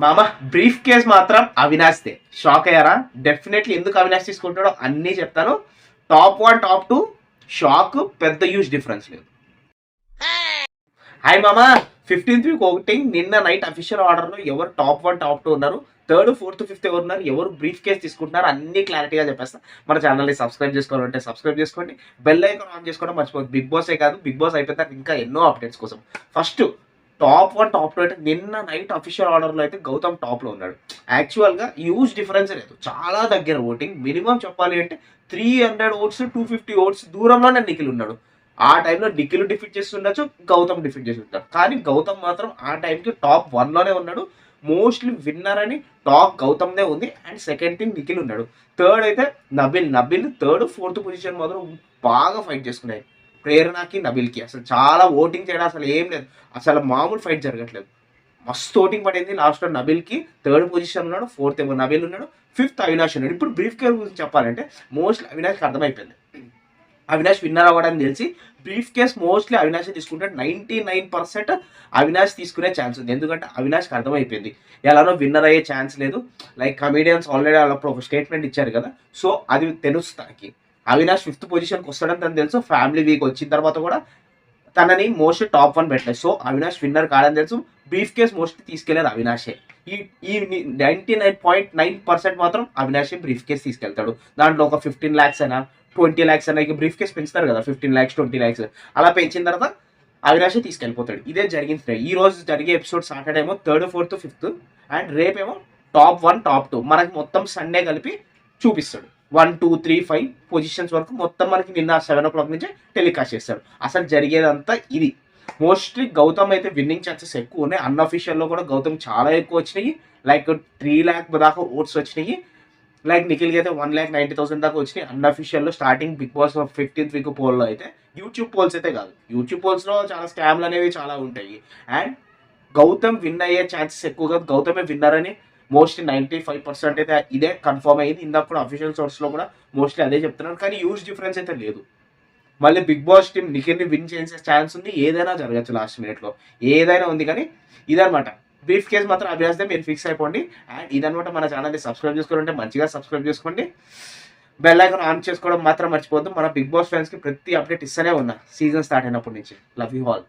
మామ brief case మాత్రం అవినాష్దే. Shock అయ్యారా? డెఫినెట్లీ ఎందుకు అవినాష్ తీసుకుంటాడో అన్నీ చెప్తాను. టాప్ 1 టాప్ 2 షాక్, పెద్ద యూజ్ డిఫరెన్స్ లేదు. హాయ్ మామ, 15th వీక్ ఓటింగ్ నిన్న నైట్ అఫీషియల్ ఆర్డర్లో ఎవరు టాప్ 1 టాప్ 2 ఉన్నారు, 3rd 4th 5th ఎవరు ఉన్నారు, ఎవరు బ్రీఫ్ కేస్ తీసుకుంటున్నారు అన్ని క్లారిటీగా చెప్పేస్తా. మన ఛానల్ని సబ్స్క్రైబ్ చేసుకోవాలంటే సబ్స్క్రైబ్ చేసుకోండి, బెల్ ఐకాన్ ఆన్ చేసుకోవడం మర్చిపోదు. బిగ్ బాసే కాదు, బిగ్ బాస్ అయిపోయిన తర్వాత ఇంకా ఎన్నో అప్డేట్స్ కోసం. ఫస్ట్ టాప్ 1 టాప్ 2 అయితే నిన్న నైట్ అఫీషియల్ ఆర్డర్లో అయితే గౌతమ్ టాప్లో ఉన్నాడు. యాక్చువల్గా యూజ్ డిఫరెన్స్ లేదు, చాలా దగ్గర ఓటింగ్. మినిమం చెప్పాలి అంటే 300 ఓట్స్ 250 ఓట్స్ దూరంలోనే నిఖిల్ ఉన్నాడు. ఆ టైంలో నిఖిల్ డిఫీట్ చేసి ఉండొచ్చు, గౌతమ్ డిఫీట్ చేసి ఉంటాడు. కానీ గౌతమ్ మాత్రం ఆ టైంకి టాప్ 1లోనే ఉన్నాడు. మోస్ట్లీ విన్నర్ అని టాప్ గౌతమ్నే ఉంది. అండ్ సెకండ్ థింగ్ నిఖిల్ ఉన్నాడు. థర్డ్ అయితే నబిల్ 3rd 4th పొజిషన్ మాత్రం బాగా ఫైట్ చేసుకున్నాయి. ప్రేరణకి నబిల్కి అసలు చాలా ఓటింగ్ చేయడం అసలు ఏం లేదు, అసలు మామూలు ఫైట్ జరగట్లేదు. మస్తు ఓటింగ్ పడింది. లాస్ట్లో నబిల్కి 3rd పొజిషన్ ఉన్నాడు, 4th ఏమో నబిల్ ఉన్నాడు, 5th అవినాష్ ఉన్నాడు. ఇప్పుడు బ్రీఫ్ కేర్ గురించి చెప్పాలంటే మోస్ట్లీ అవినాష్కి అర్థమైపోయింది అవినాష్ విన్నర్ అవ్వడానికి తెలిసి బ్రీఫ్ కేస్ మోస్ట్లీ అవినాష్ తీసుకుంటే 99% అవినాష్ తీసుకునే ఛాన్స్ ఉంది. ఎందుకంటే అవినాష్కి అర్థమైపోయింది ఎలానో విన్నర్ అయ్యే ఛాన్స్ లేదు. లైక్ కమీడియన్స్ ఆల్రెడీ అప్పుడు ఒక స్టేట్మెంట్ ఇచ్చారు కదా, సో అది తెలుస్తానికి అవినాష్ 5th పొజిషన్కి వస్తాడని తను తెలుసు. ఫ్యామిలీ వీక్ వచ్చిన తర్వాత కూడా తనని మోస్ట్ టాప్ 1 పెట్టలేదు. సో అవినాష్ విన్నర్ కాదని తెలుసు. బ్రీఫ్ కేస్ మోస్ట్లీ తీసుకెళ్లేది అవినాషే. ఈ 99.9% మాత్రం అవినాషే బ్రీఫ్ కేస్ తీసుకెళ్తాడు. దాంట్లో ఒక 15 lakhs అయినా 20 lakhs అయినా, ఇక బ్రీఫ్ కేస్ పెంచుతారు కదా 15 lakhs 20 lakhs అలా పెంచిన తర్వాత అవినాషే తీసుకెళ్ళిపోతాడు. ఇదే జరిగింది. ఈ రోజు జరిగే ఎపిసోడ్ సాటర్డే ఏమో 3rd 4th 5th and రేపేమో top 1 top 2 మనకి మొత్తం సండే కలిపి చూపిస్తాడు. 1 2 3 5 పొజిషన్స్ వరకు మొత్తం మనకి నిన్న 7 o'clock నుంచి టెలికాస్ట్ చేస్తాడు. అసలు జరిగేదంతా ఇది. మోస్ట్లీ గౌతమ్ అయితే విన్నింగ్ ఛాన్సెస్ ఎక్కువ ఉన్నాయి. అన్అఫీషియల్లో కూడా గౌతమ్ చాలా ఎక్కువ వచ్చినాయి. లైక్ 3 lakh దాకా ఓట్స్ వచ్చినాయి. లైక్ నిఖిల్కి అయితే 1,90,000 దాకా వచ్చినాయి అన్అఫీషియల్లో. Starting Bigg Boss 15th week పోల్లో అయితే, యూట్యూబ్ పోల్స్ అయితే కాదు. యూట్యూబ్ పోల్స్లో చాలా స్కామ్లు అనేవి చాలా ఉంటాయి. అండ్ గౌతమ్ విన్ అయ్యే ఛాన్సెస్ ఎక్కువగా, గౌతమే విన్నర్ అని మోస్ట్లీ 95% అయితే ఇదే కన్ఫర్మ్ అయ్యింది. ఇందాక కూడా అఫీషియల్ సోర్స్లో కూడా మోస్ట్లీ అదే చెప్తున్నారు. కానీ యూజ్ డిఫరెన్స్ అయితే లేదు. మళ్ళీ బిగ్ బాస్ టీం నిఖిల్ని విన్ చేసే ఛాన్స్ ఉంది. ఏదైనా జరగచ్చు లాస్ట్ మినిట్లో, ఏదైనా ఉంది. కానీ ఇదనమాట బ్రీఫ్ కేస్ మాత్రం అవినాష్దే, మీరు ఫిక్స్ అయిపోండి. అండ్ ఇదనమాట, మన ఛానల్ని సబ్స్క్రైబ్ చేసుకోవాలంటే మంచిగా సబ్స్క్రైబ్ చేసుకోండి, బెల్ ఐకాన్ ఆన్ చేసుకోవడం మాత్రం మర్చిపోద్దు. మన బిగ్ బాస్ ఫ్యాన్స్కి ప్రతి అప్డేట్ ఇస్తూనే ఉన్నా సీజన్ స్టార్ట్ అయినప్పటి నుంచి. Love you all.